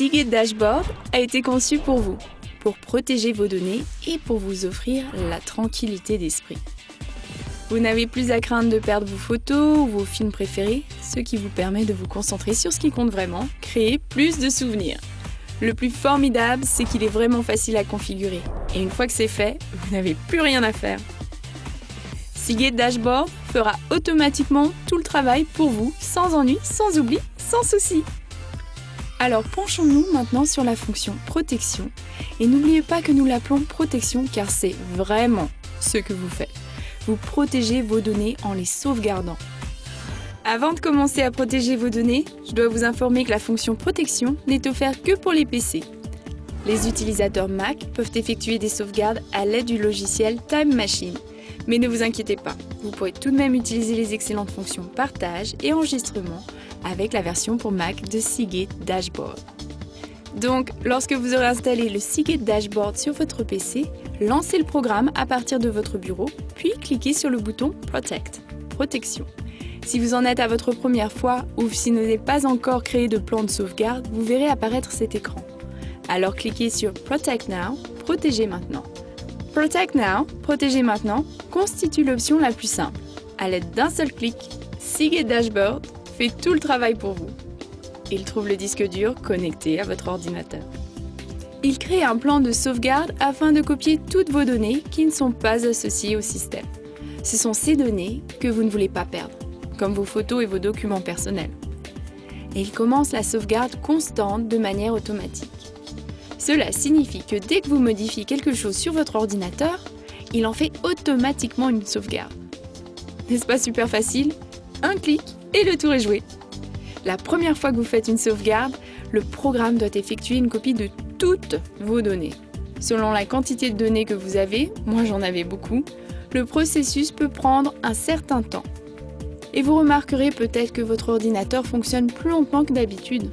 Seagate Dashboard a été conçu pour vous, pour protéger vos données et pour vous offrir la tranquillité d'esprit. Vous n'avez plus à craindre de perdre vos photos ou vos films préférés, ce qui vous permet de vous concentrer sur ce qui compte vraiment, créer plus de souvenirs. Le plus formidable, c'est qu'il est vraiment facile à configurer. Et une fois que c'est fait, vous n'avez plus rien à faire. Seagate Dashboard fera automatiquement tout le travail pour vous, sans ennui, sans oubli, sans souci. Alors penchons-nous maintenant sur la fonction protection. Et n'oubliez pas que nous l'appelons protection car c'est vraiment ce que vous faites. Vous protégez vos données en les sauvegardant. Avant de commencer à protéger vos données, je dois vous informer que la fonction protection n'est offerte que pour les PC. Les utilisateurs Mac peuvent effectuer des sauvegardes à l'aide du logiciel Time Machine. Mais ne vous inquiétez pas, vous pourrez tout de même utiliser les excellentes fonctions partage et enregistrement avec la version pour Mac de Seagate Dashboard. Donc, lorsque vous aurez installé le Seagate Dashboard sur votre PC, lancez le programme à partir de votre bureau, puis cliquez sur le bouton Protect, protection. Si vous en êtes à votre première fois ou si vous n'avez pas encore créé de plan de sauvegarde, vous verrez apparaître cet écran. Alors cliquez sur Protect Now, protéger maintenant. Protect Now, protéger maintenant, constitue l'option la plus simple. À l'aide d'un seul clic, Seagate Dashboard fait tout le travail pour vous. Il trouve le disque dur connecté à votre ordinateur. Il crée un plan de sauvegarde afin de copier toutes vos données qui ne sont pas associées au système. Ce sont ces données que vous ne voulez pas perdre, comme vos photos et vos documents personnels. Et il commence la sauvegarde constante de manière automatique. Cela signifie que dès que vous modifiez quelque chose sur votre ordinateur, il en fait automatiquement une sauvegarde. N'est-ce pas super facile? Un clic et le tour est joué. La première fois que vous faites une sauvegarde, le programme doit effectuer une copie de toutes vos données. Selon la quantité de données que vous avez, moi j'en avais beaucoup, le processus peut prendre un certain temps. Et vous remarquerez peut-être que votre ordinateur fonctionne plus lentement que d'habitude.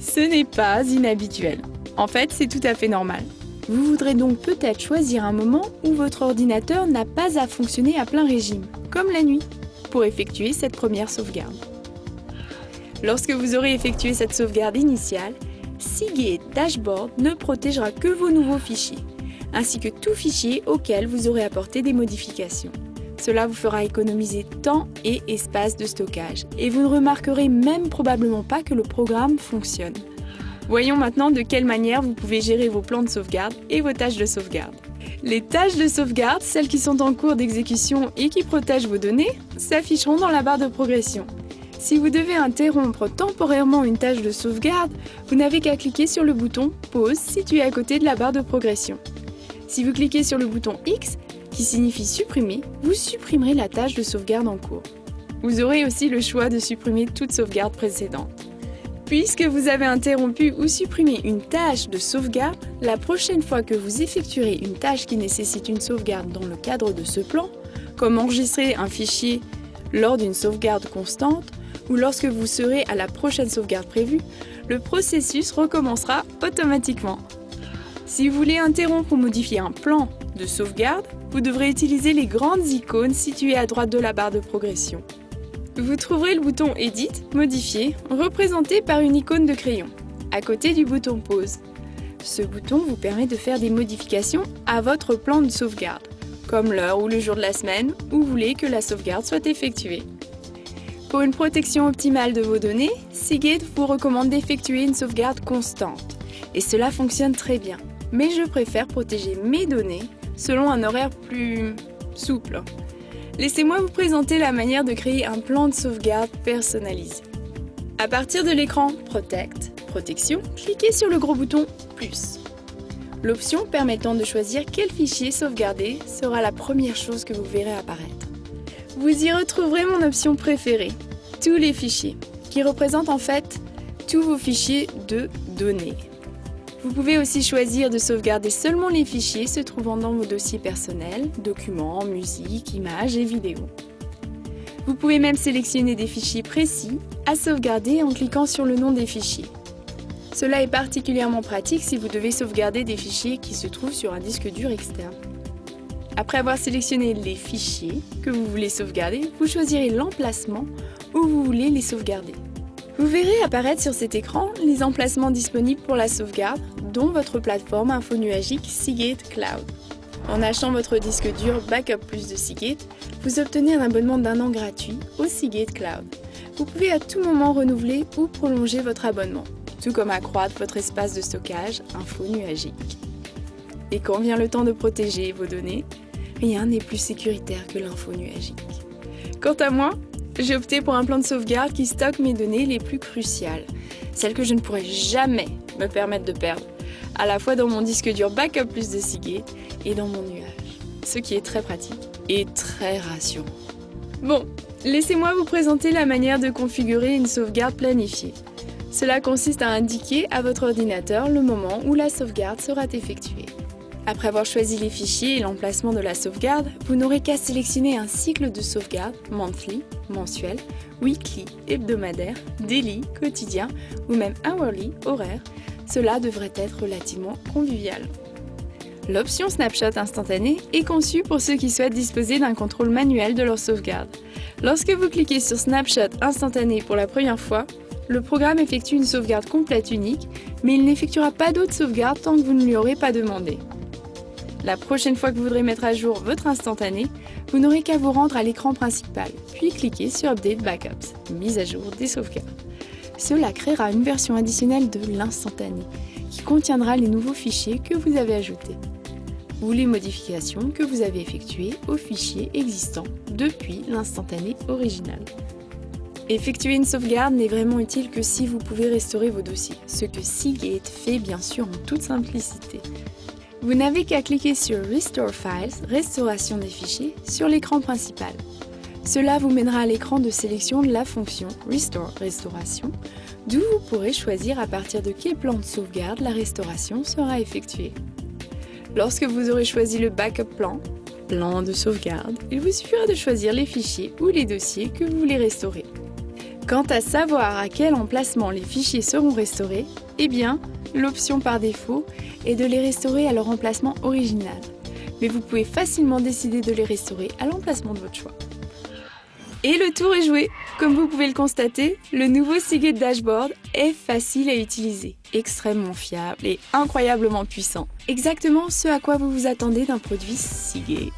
Ce n'est pas inhabituel. En fait, c'est tout à fait normal. Vous voudrez donc peut-être choisir un moment où votre ordinateur n'a pas à fonctionner à plein régime, comme la nuit, pour effectuer cette première sauvegarde. Lorsque vous aurez effectué cette sauvegarde initiale, Seagate Dashboard ne protégera que vos nouveaux fichiers, ainsi que tout fichier auquel vous aurez apporté des modifications. Cela vous fera économiser temps et espace de stockage, et vous ne remarquerez même probablement pas que le programme fonctionne. Voyons maintenant de quelle manière vous pouvez gérer vos plans de sauvegarde et vos tâches de sauvegarde. Les tâches de sauvegarde, celles qui sont en cours d'exécution et qui protègent vos données, s'afficheront dans la barre de progression. Si vous devez interrompre temporairement une tâche de sauvegarde, vous n'avez qu'à cliquer sur le bouton Pause situé à côté de la barre de progression. Si vous cliquez sur le bouton X, qui signifie supprimer, vous supprimerez la tâche de sauvegarde en cours. Vous aurez aussi le choix de supprimer toute sauvegarde précédente. Puisque vous avez interrompu ou supprimé une tâche de sauvegarde, la prochaine fois que vous effectuerez une tâche qui nécessite une sauvegarde dans le cadre de ce plan, comme enregistrer un fichier lors d'une sauvegarde constante, ou lorsque vous serez à la prochaine sauvegarde prévue, le processus recommencera automatiquement. Si vous voulez interrompre ou modifier un plan de sauvegarde, vous devrez utiliser les grandes icônes situées à droite de la barre de progression. Vous trouverez le bouton Edit, Modifier, représenté par une icône de crayon, à côté du bouton Pause. Ce bouton vous permet de faire des modifications à votre plan de sauvegarde, comme l'heure ou le jour de la semaine où vous voulez que la sauvegarde soit effectuée. Pour une protection optimale de vos données, Seagate vous recommande d'effectuer une sauvegarde constante. Et cela fonctionne très bien. Mais je préfère protéger mes données selon un horaire plus souple. Laissez-moi vous présenter la manière de créer un plan de sauvegarde personnalisé. À partir de l'écran Protect, Protection, cliquez sur le gros bouton Plus. L'option permettant de choisir quel fichier sauvegarder sera la première chose que vous verrez apparaître. Vous y retrouverez mon option préférée, tous les fichiers, qui représentent en fait tous vos fichiers de données. Vous pouvez aussi choisir de sauvegarder seulement les fichiers se trouvant dans vos dossiers personnels, documents, musique, images et vidéos. Vous pouvez même sélectionner des fichiers précis à sauvegarder en cliquant sur le nom des fichiers. Cela est particulièrement pratique si vous devez sauvegarder des fichiers qui se trouvent sur un disque dur externe. Après avoir sélectionné les fichiers que vous voulez sauvegarder, vous choisirez l'emplacement où vous voulez les sauvegarder. Vous verrez apparaître sur cet écran les emplacements disponibles pour la sauvegarde, dont votre plateforme infonuagique Seagate Cloud. En achetant votre disque dur Backup Plus de Seagate, vous obtenez un abonnement d'1 an gratuit au Seagate Cloud. Vous pouvez à tout moment renouveler ou prolonger votre abonnement, tout comme accroître votre espace de stockage infonuagique. Et quand vient le temps de protéger vos données, rien n'est plus sécuritaire que l'infonuagique. Quant à moi, j'ai opté pour un plan de sauvegarde qui stocke mes données les plus cruciales, celles que je ne pourrais jamais me permettre de perdre, à la fois dans mon disque dur Backup Plus de Seagate et dans mon nuage, ce qui est très pratique et très rassurant. Bon, laissez-moi vous présenter la manière de configurer une sauvegarde planifiée. Cela consiste à indiquer à votre ordinateur le moment où la sauvegarde sera effectuée. Après avoir choisi les fichiers et l'emplacement de la sauvegarde, vous n'aurez qu'à sélectionner un cycle de sauvegarde monthly, mensuel, weekly, hebdomadaire, daily, quotidien ou même hourly, horaire. Cela devrait être relativement convivial. L'option Snapshot instantané est conçue pour ceux qui souhaitent disposer d'un contrôle manuel de leur sauvegarde. Lorsque vous cliquez sur Snapshot instantané pour la première fois, le programme effectue une sauvegarde complète unique, mais il n'effectuera pas d'autres sauvegardes tant que vous ne lui aurez pas demandé. La prochaine fois que vous voudrez mettre à jour votre instantané, vous n'aurez qu'à vous rendre à l'écran principal, puis cliquer sur Update Backups, mise à jour des sauvegardes. Cela créera une version additionnelle de l'instantané, qui contiendra les nouveaux fichiers que vous avez ajoutés, ou les modifications que vous avez effectuées aux fichiers existants depuis l'instantané original. Effectuer une sauvegarde n'est vraiment utile que si vous pouvez restaurer vos dossiers, ce que Seagate fait bien sûr en toute simplicité. Vous n'avez qu'à cliquer sur Restore Files, restauration des fichiers, sur l'écran principal. Cela vous mènera à l'écran de sélection de la fonction Restore Restauration, d'où vous pourrez choisir à partir de quel plan de sauvegarde la restauration sera effectuée. Lorsque vous aurez choisi le Backup plan de sauvegarde, il vous suffira de choisir les fichiers ou les dossiers que vous voulez restaurer. Quant à savoir à quel emplacement les fichiers seront restaurés, eh bien, l'option par défaut est de les restaurer à leur emplacement original. Mais vous pouvez facilement décider de les restaurer à l'emplacement de votre choix. Et le tour est joué! Comme vous pouvez le constater, le nouveau Seagate Dashboard est facile à utiliser, extrêmement fiable et incroyablement puissant. Exactement ce à quoi vous vous attendez d'un produit Seagate.